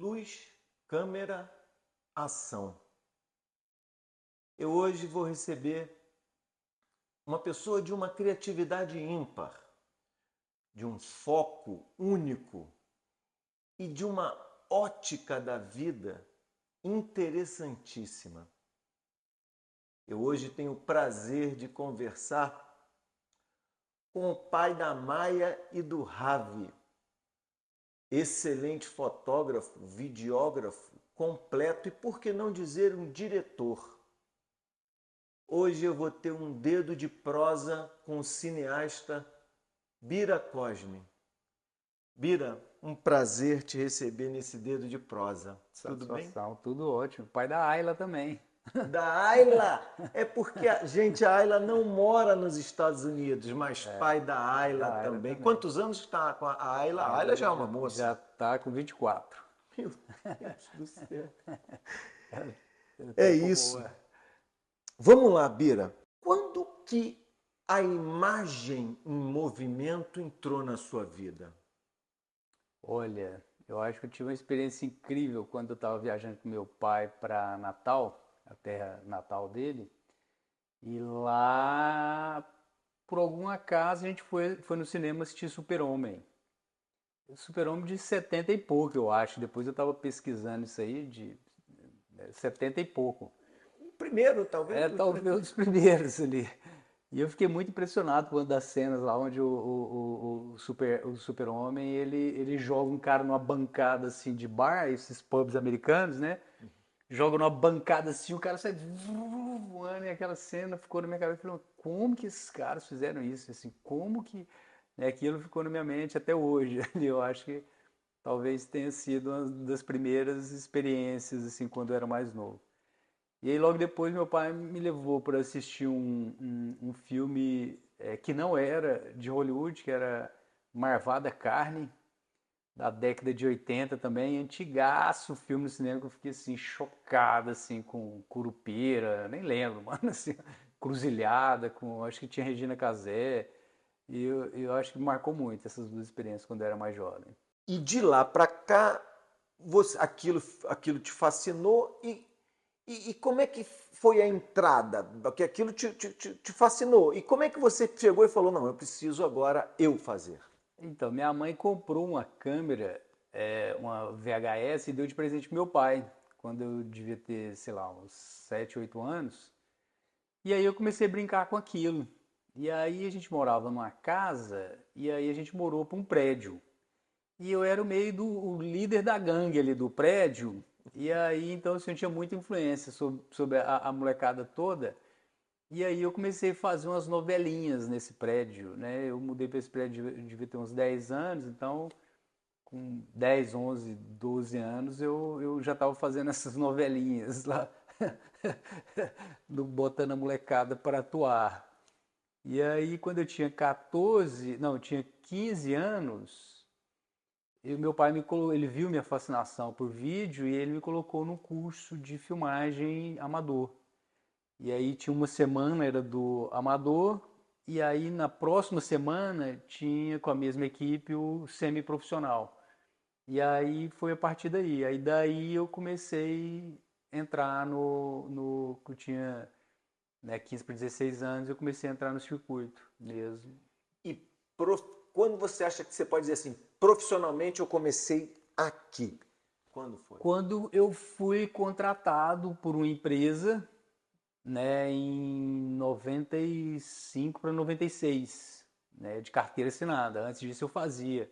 Luz, câmera, ação. Eu hoje vou receber uma pessoa de uma criatividade ímpar, de um foco único e de uma ótica da vida interessantíssima. Eu hoje tenho o prazer de conversar com o pai da Maia e do Ravi, excelente fotógrafo, videógrafo, completo e, por que não dizer, um diretor. Hoje eu vou ter um dedo de prosa com o cineasta Bira Cosme. Bira, um prazer te receber nesse dedo de prosa. Tudo bem? Satisfação, tudo ótimo. Pai da Ayla também. Da Ayla! É porque a Ayla não mora nos Estados Unidos, mas pai da Ayla Da Ayla também. também. Quantos anos está com a Ayla? A A Ayla Ayla já é uma já moça. tá com 24. Meu Deus do céu. É Até isso. boa. Vamos lá, Bira. Quando que a imagem em movimento entrou na sua vida? Olha, eu acho que eu tive uma experiência incrível quando eu estava viajando com meu pai para Natal, a terra natal dele. E lá, por algum acaso, a gente foi no cinema assistir Super-Homem. Super-Homem de 70 e pouco, eu acho. Depois eu estava pesquisando isso aí, de 70 e pouco. O primeiro, talvez. Talvez um dos primeiros ali. E eu fiquei muito impressionado com uma das cenas lá onde o Super-Homem ele joga um cara numa bancada assim de bar, esses pubs americanos, né? Joga numa bancada assim, o cara sai voando e aquela cena ficou na minha cabeça. Falei, como que esses caras fizeram isso? Assim, como que, né, aquilo ficou na minha mente até hoje. Eu acho que talvez tenha sido uma das primeiras experiências assim quando eu era mais novo. E aí logo depois meu pai me levou para assistir um filme que não era de Hollywood, que era Marvada Carne, da década de 80 também, antigaço filme no cinema que eu fiquei assim, chocado assim, com Curupira, nem lembro, mano, assim, Cruzilhada, acho que tinha Regina Casé, e eu acho que marcou muito essas duas experiências quando eu era mais jovem. E de lá para cá, aquilo te fascinou e como é que foi a entrada? Porque aquilo te fascinou. E como é que você chegou e falou, não, eu preciso agora eu fazer? Então, minha mãe comprou uma câmera, uma VHS, e deu de presente pro meu pai, quando eu devia ter, sei lá, uns 7, 8 anos. E aí eu comecei a brincar com aquilo. E aí a gente morava numa casa, e aí a gente morou para um prédio. E eu era o meio do o líder da gangue ali do prédio. E aí, então, assim, eu tinha muita influência sobre a molecada toda. E aí eu comecei a fazer umas novelinhas nesse prédio, né? Eu mudei para esse prédio, eu devia ter uns 10 anos, então com 10, 11, 12 anos eu já estava fazendo essas novelinhas lá, botando a molecada para atuar. E aí quando eu tinha 14, não, eu tinha 15 anos, meu pai ele viu minha fascinação por vídeo e ele me colocou no curso de filmagem amador. E aí tinha uma semana, era do amador, e aí na próxima semana tinha com a mesma equipe o semiprofissional. E aí foi a partir daí. Aí daí eu comecei a entrar que eu tinha, né, 15 para 16 anos, eu comecei a entrar no circuito mesmo. E prof... quando você acha que você pode dizer assim, profissionalmente eu comecei aqui? Quando foi? Quando eu fui contratado por uma empresa, né, em 95 para 96, né, de carteira assinada. Antes disso eu fazia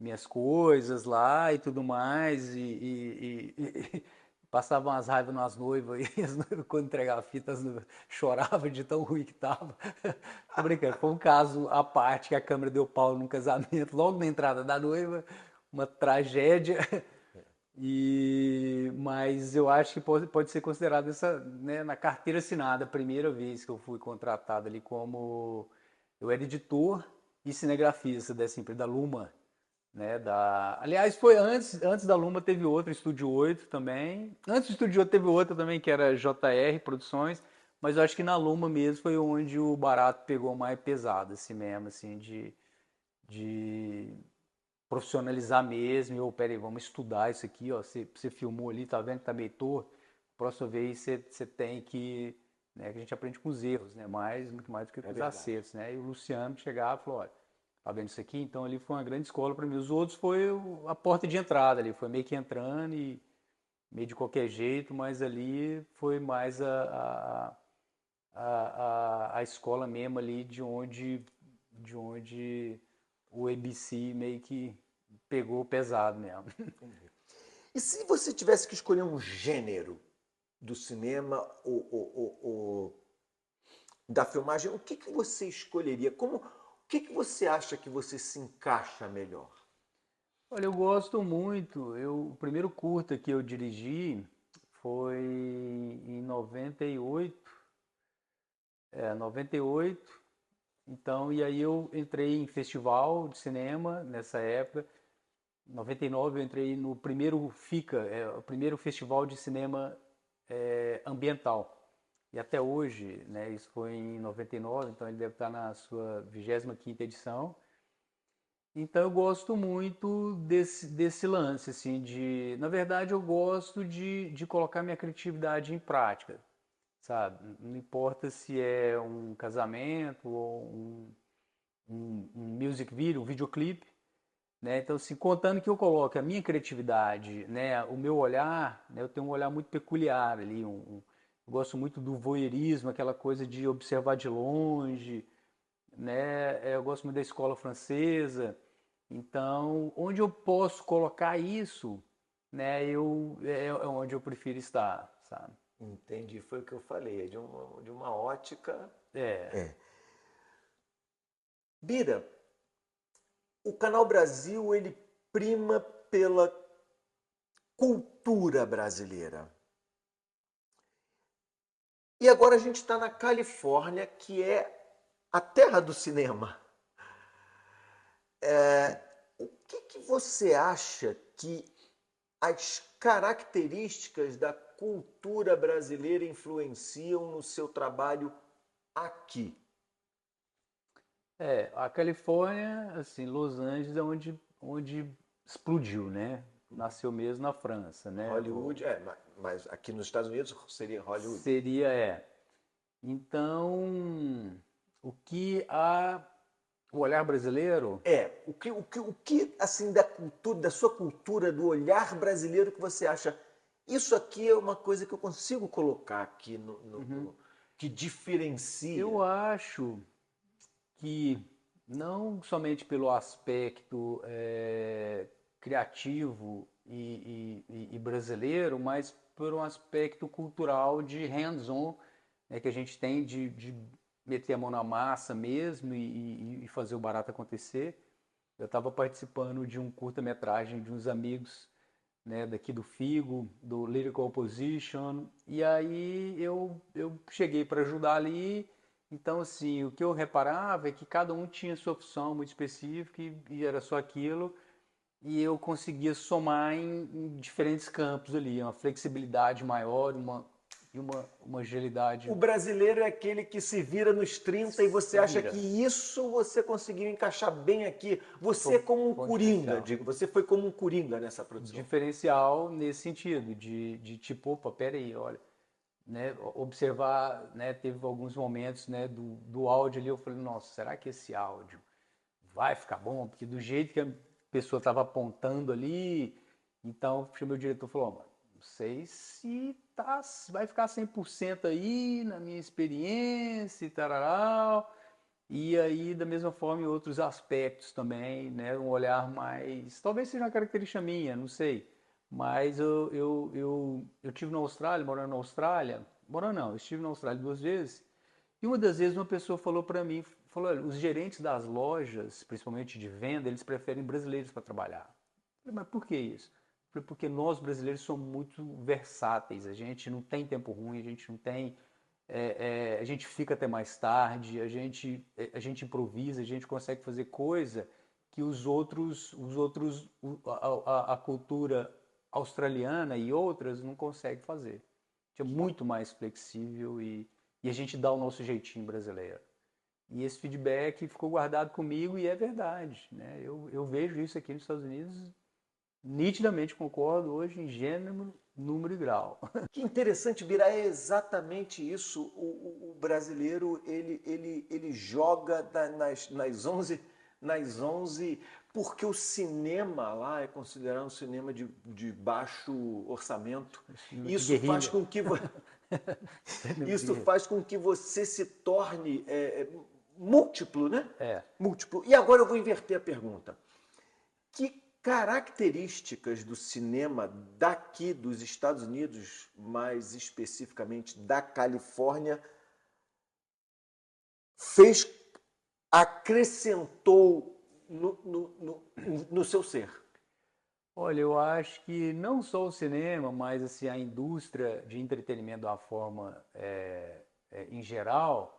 minhas coisas lá e tudo mais e passavam as raivas nas noivas e as noivas quando entregava a fita choravam de tão ruim que tava. Tô brincando, foi um caso à parte que a câmera deu pau num casamento logo na entrada da noiva, uma tragédia. Mas eu acho que pode ser considerado essa, né, na carteira assinada, a primeira vez que eu fui contratado ali como eu era editor e cinegrafista dessa empresa da Luma, né, aliás, foi antes da Luma teve outra, Estúdio 8 também. Antes do Estúdio 8 teve outra também que era JR Produções, mas eu acho que na Luma mesmo foi onde o barato pegou mais pesado assim mesmo, assim de profissionalizar mesmo. Eu, peraí, vamos estudar isso aqui, ó. Você filmou ali, tá vendo que tá meio torto? Próxima vez você tem que, né, que a gente aprende com os erros, né? Muito mais do que com É os verdade. acertos, né? E o Luciano chegava e falou, olha, tá vendo isso aqui? Então ali foi uma grande escola para mim. Os outros foi a porta de entrada ali, foi meio que entrando e meio de qualquer jeito, mas ali foi mais a escola mesmo ali de onde o ABC meio que pegou pesado mesmo. E se você tivesse que escolher um gênero do cinema ou da filmagem, o que você escolheria? O que você acha que você se encaixa melhor? Olha, eu gosto muito. O primeiro curta que eu dirigi foi em 98. 98. Então, e aí eu entrei em festival de cinema nessa época. Em 99 eu entrei no primeiro FICA, o primeiro festival de cinema ambiental. E até hoje, né, isso foi em 99, então ele deve estar na sua 25ª edição. Então eu gosto muito desse lance, assim, na verdade eu gosto de colocar minha criatividade em prática, sabe? Não importa se é um casamento ou um music video, um videoclipe, né? Então, assim, contando que eu coloque a minha criatividade, né, o meu olhar, né, eu tenho um olhar muito peculiar ali, eu gosto muito do voyeurismo, aquela coisa de observar de longe, né? Eu gosto muito da escola francesa. Então, onde eu posso colocar isso, né, é onde eu prefiro estar, sabe? Entendi, foi o que eu falei, é de uma ótica. É, É. Bira, o Canal Brasil ele prima pela cultura brasileira. E agora a gente está na Califórnia, que é a terra do cinema. O que você acha que as características da cultura brasileira influenciam no seu trabalho aqui? a Califórnia, assim, Los Angeles é onde explodiu, né? Nasceu mesmo na França, né? Hollywood, mas aqui nos Estados Unidos seria Hollywood. Seria, Então, o que o olhar brasileiro, O que assim da cultura, da sua cultura, do olhar brasileiro que você acha, isso aqui é uma coisa que eu consigo colocar aqui que eu diferencia. acho que não somente pelo aspecto criativo e brasileiro, mas por um aspecto cultural de hands-on, né, que a gente tem de meter a mão na massa mesmo e fazer o barato acontecer. Eu estava participando de um curta-metragem de uns amigos, né, daqui do Figo, do Lyrical Opposition, e aí eu cheguei para ajudar ali. Então, assim, o que eu reparava é que cada um tinha sua opção muito específica e era só aquilo, e eu conseguia somar em diferentes campos ali, uma flexibilidade maior, uma agilidade. O brasileiro é aquele que se vira nos 30 e você Se acha que vira, isso você conseguiu encaixar bem aqui. Você é foi como um um coringa, diferencial. digo, você foi como um coringa nessa produção. Diferencial nesse sentido, de tipo, opa, peraí, olha, né, observar, né, teve alguns momentos, né, do áudio ali, eu falei, nossa, será que esse áudio vai ficar bom? Porque do jeito que a pessoa estava apontando ali, então chamei o diretor e falou, mano, não sei se vai ficar 100% aí na minha experiência e tararau. E aí, da mesma forma, em outros aspectos também, né? Um olhar mais. Talvez seja uma característica minha, não sei. Mas eu tive na Austrália, morando na Austrália. Morando não, eu estive na Austrália 2 vezes. E uma das vezes uma pessoa falou para mim, falou, olha, os gerentes das lojas, principalmente de venda, eles preferem brasileiros para trabalhar. Eu falei, mas por que isso? Eu falei, porque nós brasileiros somos muito versáteis, a gente não tem tempo ruim, a gente não tem a gente fica até mais tarde, a gente improvisa, a gente consegue fazer coisa que a cultura australiana e outras não conseguem fazer. É muito mais flexível e a gente dá o nosso jeitinho brasileiro. E esse feedback ficou guardado comigo e é verdade, né? Eu vejo isso aqui nos Estados Unidos, nitidamente concordo hoje em gênero, número e grau. Que interessante, Bira, é exatamente isso. O brasileiro, ele joga nas 11, porque o cinema lá é considerado um cinema de baixo orçamento. Cinema de Isso faz guerrilha. com que, Cinema de isso guerrilha. faz com que você se torne múltiplo, né? É. Múltiplo. E agora eu vou inverter a pergunta. Que características do cinema daqui dos Estados Unidos, mais especificamente da Califórnia, fez, acrescentou no seu ser? Olha, eu acho que não só o cinema, mas assim, a indústria de entretenimento de uma forma em geral,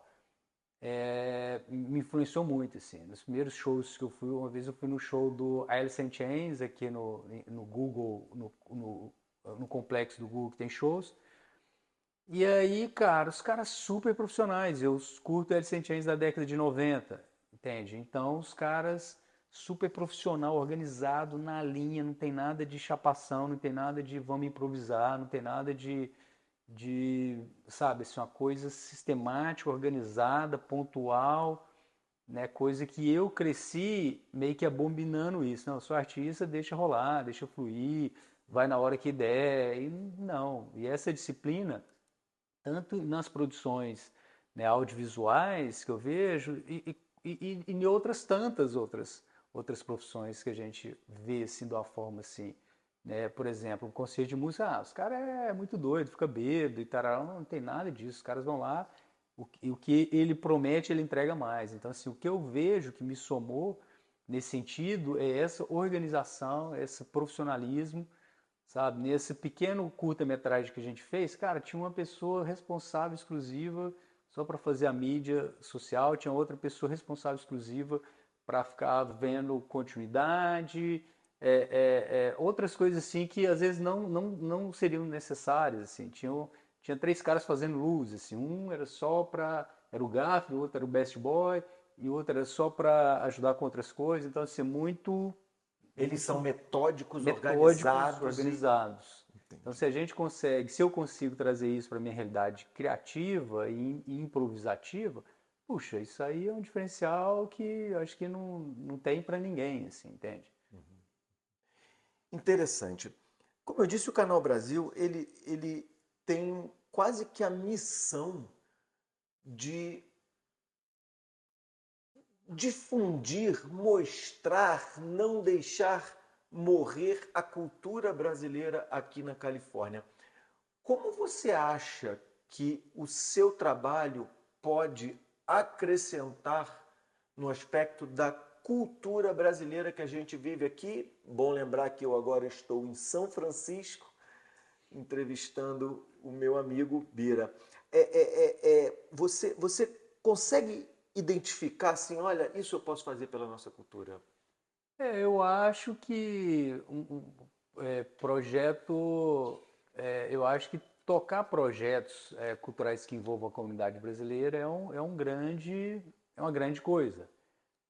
me influenciou muito, assim. Nos primeiros shows que eu fui, uma vez eu fui no show do Alice in Chains, aqui no Google, no complexo do Google que tem shows. E aí, cara, os caras super profissionais. Eu curto Alice in Chains da década de 90, entende? Então, os caras super profissional, organizado, na linha, não tem nada de chapação, não tem nada de vamos improvisar, não tem nada sabe, assim, uma coisa sistemática, organizada, pontual, né? Coisa que eu cresci meio que abominando isso. Não, eu sou artista, deixa rolar, deixa fluir, vai na hora que der. E não. E essa disciplina, tanto nas produções, né, audiovisuais que eu vejo e em outras tantas outras profissões que a gente vê assim de uma forma assim, né? Por exemplo, um concerto de música, os caras é muito doido, fica bêbado e tal, não tem nada disso, os caras vão lá, o que ele promete, ele entrega mais. Então, assim, o que eu vejo que me somou nesse sentido é essa organização, esse profissionalismo, sabe? Nesse pequeno curta-metragem que a gente fez, cara, tinha uma pessoa responsável exclusiva só para fazer a mídia social, tinha outra pessoa responsável exclusiva para ficar vendo continuidade, outras coisas assim que às vezes não seriam necessárias, assim. Tinha três caras fazendo luz, assim. Um era só para era o gafe, o outro era o best boy e o outro era só para ajudar com outras coisas. Então, assim, Eles são muito metódicos, metódicos, organizados organizados. Então, Entendi. se a gente consegue, se eu consigo trazer isso para a minha realidade criativa e improvisativa, puxa, isso aí é um diferencial que eu acho que não tem para ninguém, assim, entende? Interessante. Como eu disse, o Canal Brasil, ele tem quase que a missão de difundir, mostrar, não deixar morrer a cultura brasileira aqui na Califórnia. Como você acha que o seu trabalho pode acrescentar no aspecto da cultura brasileira que a gente vive aqui? Bom lembrar que eu agora estou em São Francisco, entrevistando o meu amigo Bira. Você consegue identificar assim, olha, isso eu posso fazer pela nossa cultura? Eu acho que projeto, eu acho que tocar projetos culturais que envolvam a comunidade brasileira é uma grande coisa,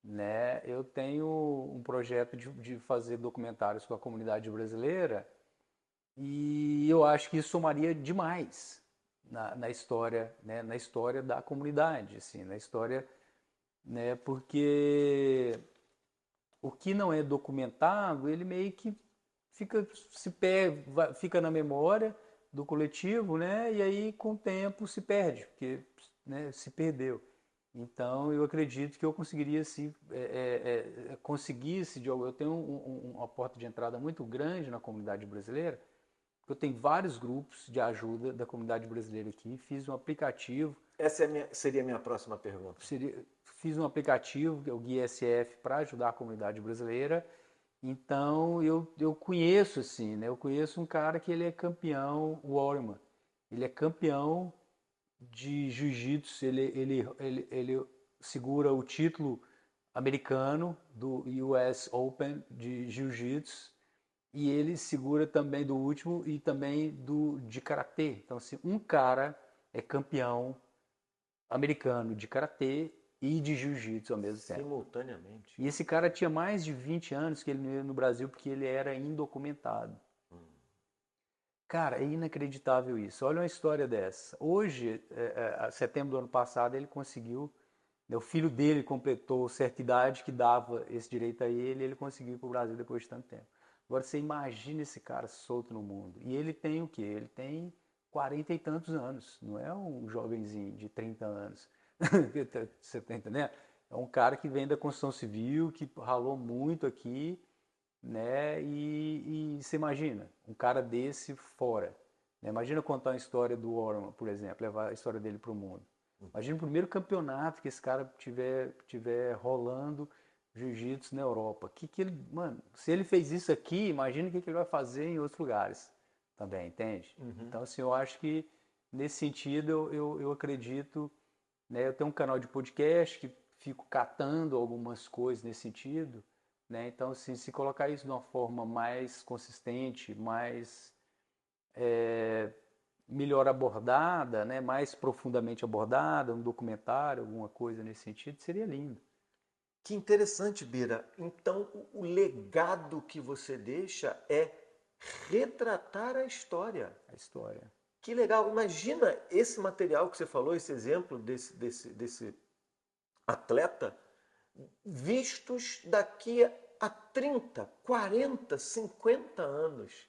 né? Eu tenho um projeto de fazer documentários com a comunidade brasileira e eu acho que isso somaria demais na história, né? Na história da comunidade, assim, na história, né? Porque o que não é documentado, ele meio que fica na memória do coletivo, né? E aí com o tempo se perde, porque, né, se perdeu. Então eu acredito que eu conseguiria se conseguisse eu tenho uma porta de entrada muito grande na comunidade brasileira. Eu tenho vários grupos de ajuda da comunidade brasileira aqui. Fiz um aplicativo. Essa seria a minha próxima pergunta. Fiz um aplicativo, que é o Guia SF, para ajudar a comunidade brasileira. Então eu conheço assim, né? Eu conheço um cara que ele é campeão Warrior. Ele é campeão de jiu-jitsu. Ele segura o título americano do US Open de jiu-jitsu e ele segura também do último e também do de karatê. Então, assim, um cara é campeão americano de karatê e de jiu-jitsu ao mesmo tempo. Simultaneamente. E esse cara tinha mais de 20 anos que ele não ia no Brasil porque ele era indocumentado. Cara, é inacreditável isso. Olha uma história dessa. Hoje, setembro do ano passado, ele conseguiu, né, o filho dele completou certa idade que dava esse direito a ele, e ele conseguiu ir para o Brasil depois de tanto tempo. Agora você imagina esse cara solto no mundo. E ele tem o quê? Ele tem 40 e tantos anos. Não é um jovenzinho de 30 anos. Você tá entendendo? É um cara que vem da construção civil, que ralou muito aqui, né? E você imagina, um cara desse fora. Né? Imagina contar a história do Orman, por exemplo, levar a história dele para o mundo. Imagina o primeiro campeonato que esse cara tiver rolando jiu-jitsu na Europa. Mano, se ele fez isso aqui, imagina o que ele vai fazer em outros lugares também, entende? Então, assim, eu acho que nesse sentido eu acredito, né? Eu tenho um canal de podcast que fico catando algumas coisas nesse sentido, né? Então, assim, se colocar isso de uma forma mais consistente, mais melhor abordada, né? Mais profundamente abordada, um documentário, alguma coisa nesse sentido, seria lindo. Que interessante, Bira. Então, o legado que você deixa é retratar a história. A história. Que legal. Imagina esse material que você falou, esse exemplo desse atleta, vistos daqui a 30, 40, 50 anos.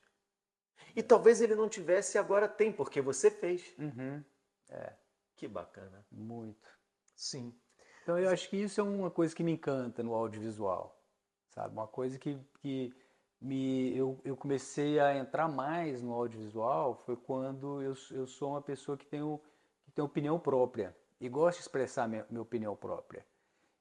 E talvez ele não tivesse e agora tem, porque você fez. Uhum. É, Que bacana. muito. Sim. Então eu acho que isso é uma coisa que me encanta no audiovisual, sabe? Uma coisa eu comecei a entrar mais no audiovisual foi quando eu sou uma pessoa que tem opinião própria e gosto de expressar minha opinião própria.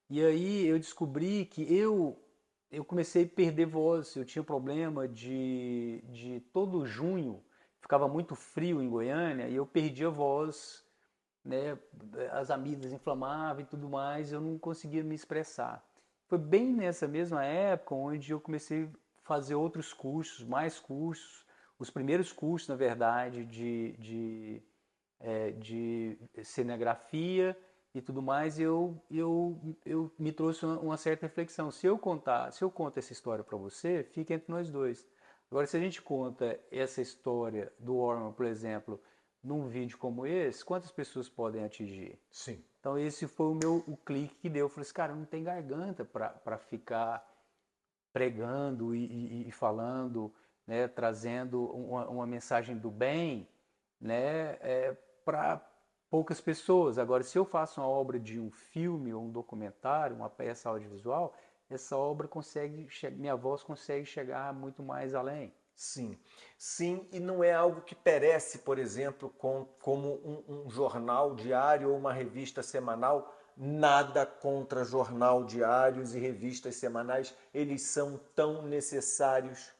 E aí eu descobri que eu comecei a perder voz, eu tinha problema de todo junho, ficava muito frio em Goiânia e eu perdia voz, né, as amígdalas inflamavam e tudo mais, eu não conseguia me expressar. Foi bem nessa mesma época onde eu comecei a fazer outros cursos, mais cursos, os primeiros cursos, na verdade, de cinegrafia e tudo mais, eu me trouxe uma certa reflexão. Se eu conto essa história para você, fica entre nós dois. Agora, se a gente conta essa história do Orman, por exemplo, num vídeo como esse, quantas pessoas podem atingir? Sim. Então esse foi o clique que deu. Eu falei assim, cara, não tem garganta para ficar pregando e falando, né, trazendo uma mensagem do bem, né, para poucas pessoas. Agora, se eu faço uma obra de um filme ou um documentário, uma peça audiovisual, essa obra minha voz consegue chegar muito mais além. Sim, sim, e não é algo que perece, por exemplo, como um jornal diário ou uma revista semanal. Nada contra jornal diários e revistas semanais, eles são tão necessários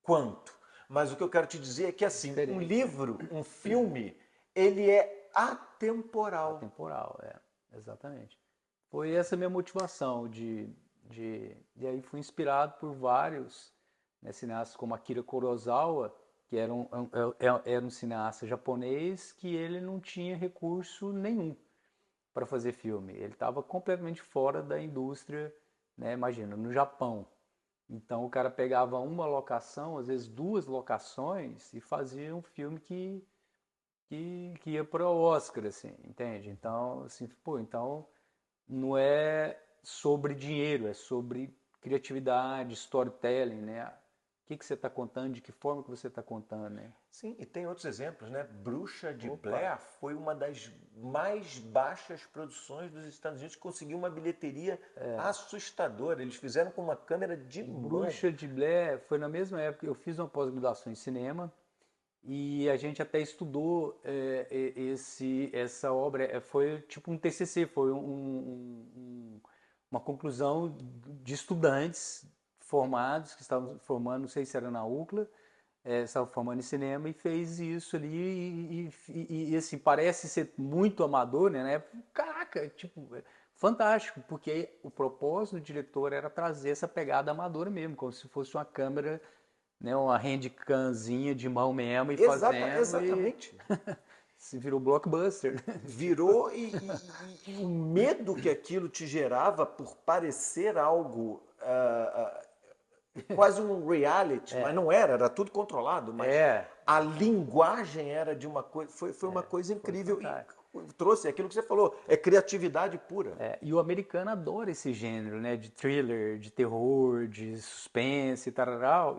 quanto. Mas o que eu quero te dizer é que, assim, um Diferente, né? livro, um filme, ele é atemporal. Atemporal, exatamente. Foi essa minha motivação e aí fui inspirado por vários, né, cineastas como Akira Kurosawa, que era um cineasta japonês que ele não tinha recurso nenhum para fazer filme. Ele estava completamente fora da indústria, né, imagina, no Japão. Então o cara pegava uma locação, às vezes duas locações, e fazia um filme que ia para o Oscar, assim, entende? Então, assim, pô, então não é sobre dinheiro, é sobre criatividade, storytelling, né? O que você está contando, de que forma que você está contando, né? Sim, e tem outros exemplos, né? Bruxa de Opa, Blair foi uma das mais baixas produções dos Estados Unidos, conseguiu uma bilheteria assustadora. Eles fizeram com uma câmera de mão. Bruxa de Blair foi na mesma época, eu fiz uma pós-graduação em cinema e a gente até estudou essa obra, foi tipo um TCC, foi uma conclusão de estudantes formados, que estavam formando, não sei se era na UCLA, estavam formando em cinema e fez isso ali e, assim, parece ser muito amador, né? Caraca, tipo, fantástico, porque o propósito do diretor era trazer essa pegada amadora mesmo, como se fosse uma câmera, né, uma handcamzinha de mão mesmo e fazendo Exatamente. Se virou blockbuster. Virou e o medo que aquilo te gerava por parecer algo quase um reality, mas não era, era tudo controlado, mas É, a linguagem era de uma coisa, foi uma coisa foi incrível e fantástico. trouxe aquilo que você falou, é criatividade pura. E o americano adora esse gênero, né? De thriller, de terror, de suspense, tararau.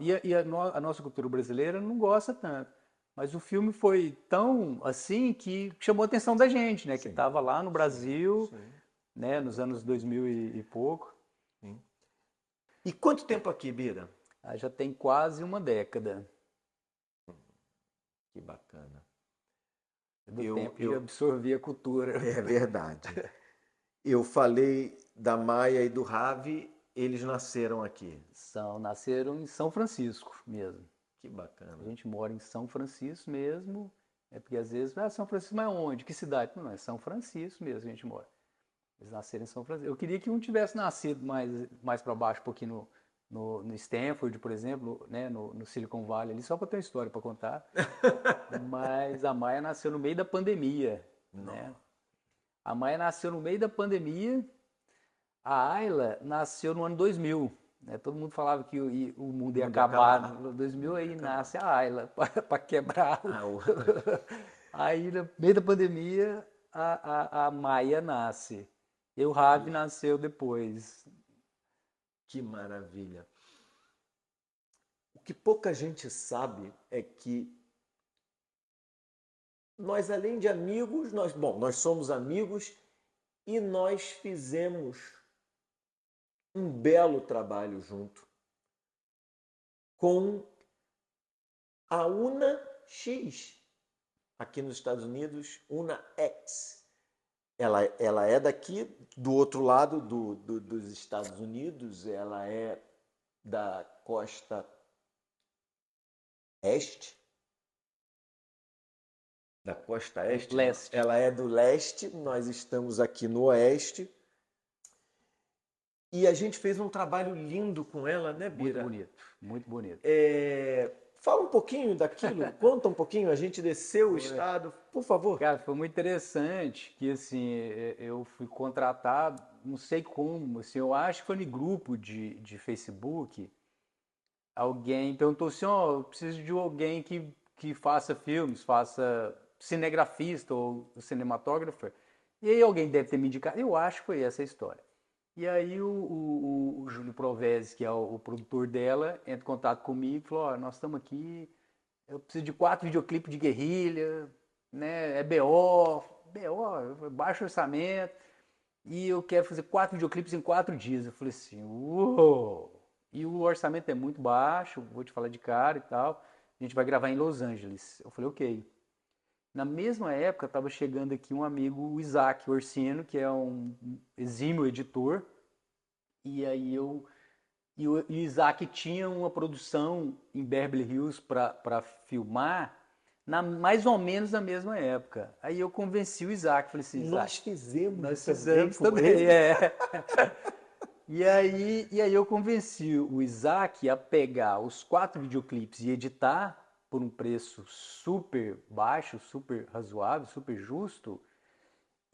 A nossa cultura brasileira não gosta tanto. Mas o filme foi tão assim que chamou a atenção da gente, né? Que Sim, estava lá no Brasil, sim, né? Nos anos 2000 e pouco. sim. E quanto tempo aqui, Bira? Aí já tem quase uma década Que bacana. do Eu, tempo de eu, absorver a cultura. é verdade. Eu falei da Maia e do Ravi, eles nasceram aqui. Nasceram em São Francisco mesmo. Que A bacana. gente mora em São Francisco mesmo. É porque às vezes, São Francisco, mas onde? Que cidade? Não, é São Francisco mesmo que a gente mora. Eles nasceram em São Francisco. Eu queria que um tivesse nascido mais para baixo, um pouquinho no Stanford, por exemplo, né, no Silicon Valley, ali, só para ter uma história para contar. Mas a Maia nasceu no meio da pandemia, né? Não. A Maia nasceu no meio da pandemia, a Ayla nasceu no ano 2000. Né? Todo mundo falava que o mundo O ia mundo ia acabar acabar. no O 2000, mundo ia aí acabar. nasce a Ayla para quebrar. Ah, Aí, no meio da pandemia, a Maia nasce. E o Ravi nasceu depois. que maravilha. O que pouca gente sabe é que nós, além de amigos, nós somos amigos e nós fizemos um belo trabalho junto com a Una X, aqui nos Estados Unidos, Una X. Ela é daqui, do outro lado dos Estados Unidos, ela é da costa este, da costa este, não. Leste. Ela é do leste, nós estamos aqui no oeste. E a gente fez um trabalho lindo com ela, né, Muito Bira? bonito, muito bonito. Fala um pouquinho daquilo, conta um pouquinho. A gente desceu o estado, por favor. Cara, foi muito interessante que, assim, eu fui contratado, não sei como, assim, eu acho que foi no grupo de Facebook, alguém perguntou assim, ó, eu preciso de alguém que faça filmes, faça cinegrafista ou cinematógrafo. E aí alguém deve ter me indicado, eu acho que foi essa a história. E aí o Júlio Provese, que é o produtor dela, entra em contato comigo e falou, ó, nós estamos aqui, eu preciso de 4 videoclipes de guerrilha, né, é baixo orçamento, e eu quero fazer 4 videoclipes em 4 dias. Eu falei assim, uou! E o orçamento é muito baixo, vou te falar de cara e tal. A gente vai gravar em Los Angeles. Eu falei, ok. Na mesma época, estava chegando aqui um amigo, o Isaac Orsino, que é um exímio editor. E aí e o Isaac tinha uma produção em Beverly Hills para filmar, mais ou menos na mesma época. Aí eu convenci o Isaac, falei assim, Isaac, Nós fizemos nós também fizemos com também, ele. E aí eu convenci o Isaac a pegar os 4 videoclipes e editar por um preço super baixo, super razoável, super justo,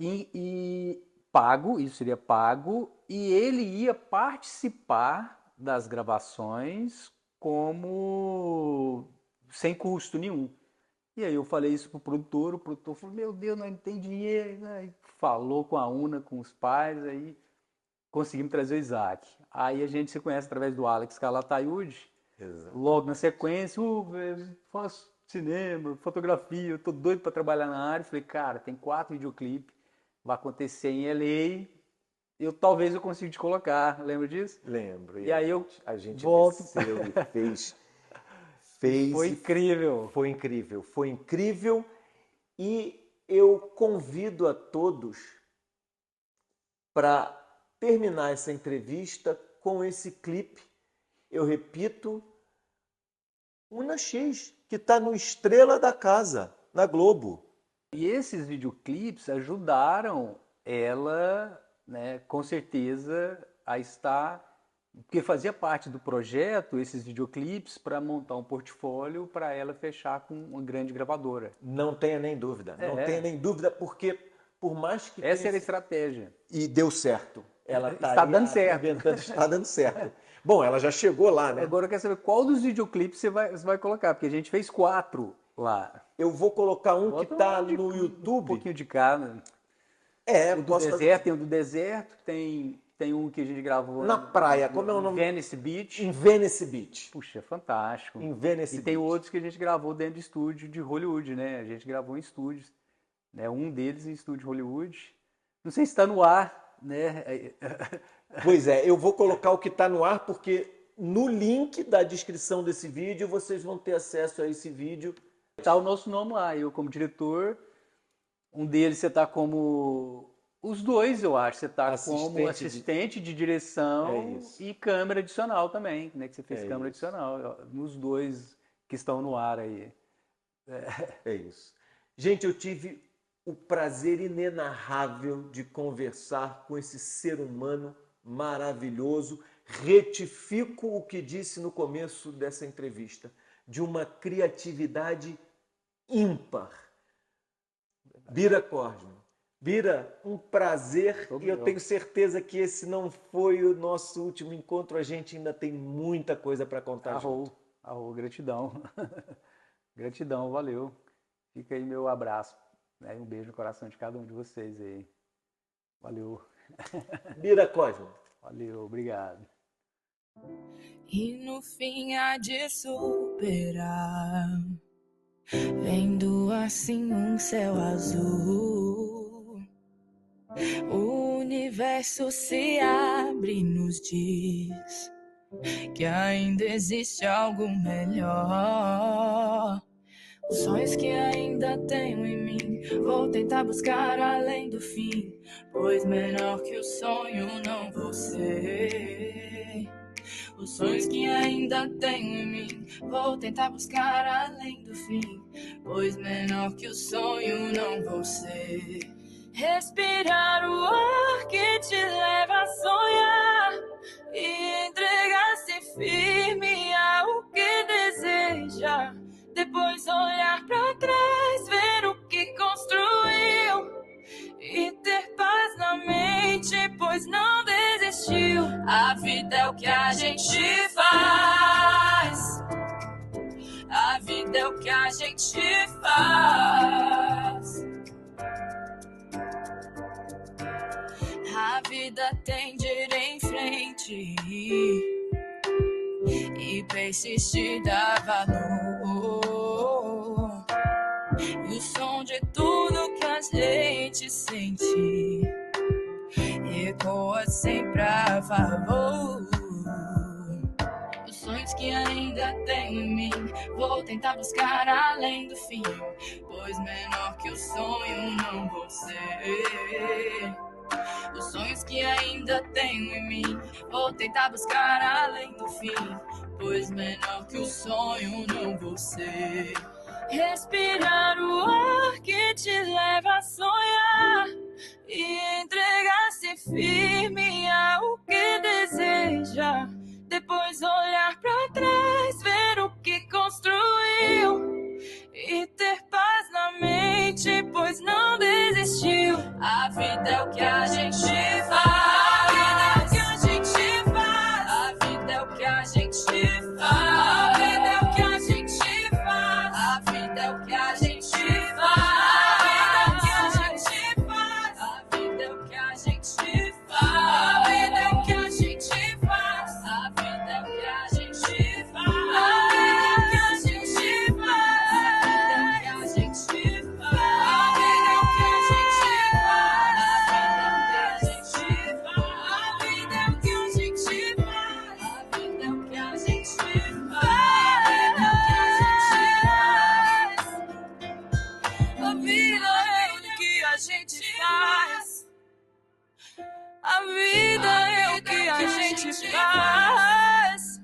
e pago, isso seria pago, e ele ia participar das gravações como sem custo nenhum. E aí eu falei isso pro produtor, o produtor falou, meu Deus, não tem dinheiro, né? Falou com a UNA, com os pais, aí conseguimos trazer o Isaac. Aí a gente se conhece através do Alex Calatayud. Logo na Exatamente. sequência, faço cinema, fotografia, eu tô doido para trabalhar na área. Falei, cara, tem 4 videoclipes, vai acontecer em LA, talvez eu consiga te colocar, lembra disso? Lembro, e E aí eu a gente volto desceu e e fez foi e incrível. foi incrível. Foi incrível e eu convido a todos para terminar essa entrevista com esse clipe. Eu repito, Una X, que está no Estrela da Casa, na Globo. E esses videoclipes ajudaram ela, né, com certeza, a estar Porque fazia parte do projeto esses videoclipes para montar um portfólio para ela fechar com uma grande gravadora. Não tenha nem dúvida. Não tenha nem dúvida, porque por mais que Essa tenha... era a estratégia. E deu certo. Ela Está dando certo. Está dando certo. Bom, ela já chegou lá, né? Agora eu quero saber qual dos videoclipes você vai colocar, porque a gente fez 4 lá. Eu vou colocar um que Bota está um no YouTube. Um pouquinho de cada. O do posso deserto, tem o do deserto, tem um que a gente gravou na praia. Como é o nome? Venice Beach. Em Venice Beach. Puxa, fantástico. Em Venice E tem Beach. outros que a gente gravou dentro de estúdio de Hollywood, né? A gente gravou em estúdios, né? Um deles em estúdio de Hollywood. Não sei se está no ar, né? Pois é, eu vou colocar o que está no ar, porque no link da descrição desse vídeo vocês vão ter acesso a esse vídeo. Tá o nosso nome lá, eu como diretor. Um deles você tá como... Os dois, eu acho. Você tá como assistente de direção e câmera adicional também, né? Que você fez câmera adicional. Nos dois que estão no ar aí. É isso. Gente, eu tive o prazer inenarrável de conversar com esse ser humano maravilhoso. Retifico o que disse no começo dessa entrevista, de uma criatividade ímpar. Bira Cosme. Bira, um prazer, e eu tenho certeza que esse não foi o nosso último encontro, a gente ainda tem muita coisa para contar junto. Gratidão. Gratidão, valeu. Fica aí meu abraço, né? Um beijo no coração de cada um de vocês aí. Valeu. Bira Cosme. Valeu, obrigado. E no fim há de superar, vendo assim um céu azul, o universo se abre e nos diz que ainda existe algo melhor. Os sonhos que ainda tenho em mim, vou tentar buscar além do fim, pois menor que o sonho não vou ser. Os sonhos que ainda tenho em mim, vou tentar buscar além do fim, pois menor que o sonho não vou ser. Respirar o ar que te leva a sonhar e entregar-se firme ao que deseja. Depois olhar pra trás, ver o que construiu e ter paz na mente, pois não desistiu. A vida é o que a gente faz. A vida é o que a gente faz. A vida tem de ir em frente e persistir dá valor. E o som de tudo que a gente sente ecoa sempre a favor. Os sonhos que ainda tenho em mim, vou tentar buscar além do fim, pois menor que o sonho não vou ser. Os sonhos que ainda tenho em mim, vou tentar buscar além do fim, pois menor que o sonho não vou ser. Respirar o ar que te leva a sonhar e entregar-se firme ao que deseja. Depois olhar pra trás, ver o que construiu e ter paz na mente, pois não desistiu. A vida é o que a gente faz. A vida é o que a gente faz. A vida é o que a gente faz. A vida é o que a gente faz. A vida é o que a gente faz. A vida é o que a gente faz. A vida é o que a gente faz. A vida é o que a gente faz. A vida é o que a gente faz. A vida é o que a gente faz. A vida é o que a gente faz. A vida é o que a gente faz. A vida é o que a gente faz.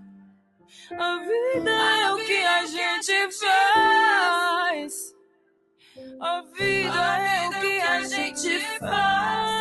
A vida é o que a gente faz. A vida é o que a gente faz.